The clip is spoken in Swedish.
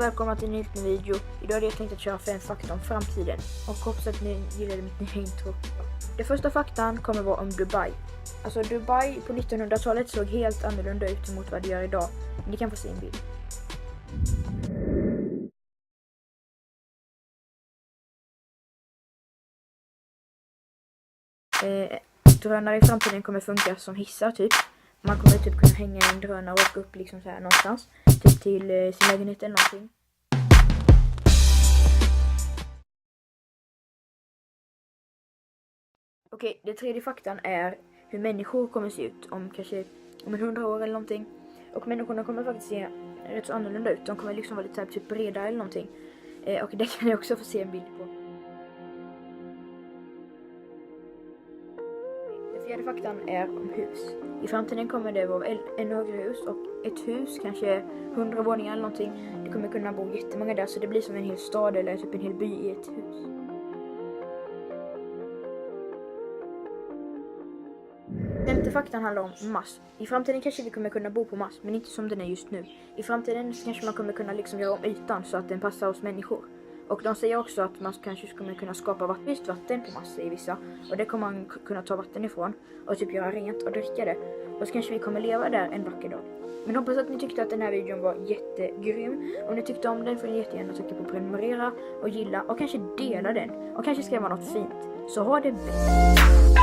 välkomna till en ny video. Idag hade jag tänkt att köra 5 fakta om framtiden. Och hoppas att ni gillade mitt nya intro. Det första faktan kommer vara om Dubai. Alltså Dubai på 1900-talet såg helt annorlunda ut mot vad det gör idag. Ni kan få se en bild. Drönare i framtiden kommer funka som hissar typ. Man kommer typ kunna hänga en drönare och åka upp liksom så här någonstans. Typ till sin lägenhet eller någonting. Okej, det tredje faktan är hur människor kommer se ut om kanske om 100 år eller någonting. Och människorna kommer faktiskt se rätt så annorlunda ut. De kommer liksom vara lite typ bredare eller någonting. Och det kan jag också få se en bild på. Den fjärde faktan är om hus. I framtiden kommer det vara ännu högre hus och ett hus, kanske 100 våningar eller någonting. Det kommer kunna bo jättemånga där så det blir som en hel stad eller typ en hel by i ett hus. Femte faktan handlar om Mars. I framtiden kanske vi kommer kunna bo på Mars, men inte som den är just nu. I framtiden kanske man kommer kunna liksom göra om ytan så att den passar oss människor. Och de säger också att man kanske kommer kunna skapa vatten på Mars i vissa. Och det kommer man kunna ta vatten ifrån och typ göra rent och dricka det. Och så kanske vi kommer leva där en vacker dag. Men hoppas att ni tyckte att den här videon var jättegrym. Om ni tyckte om den får ni jättegärna trycka på prenumerera och gilla och kanske dela den. Och kanske skriva något fint. Så ha det bäst!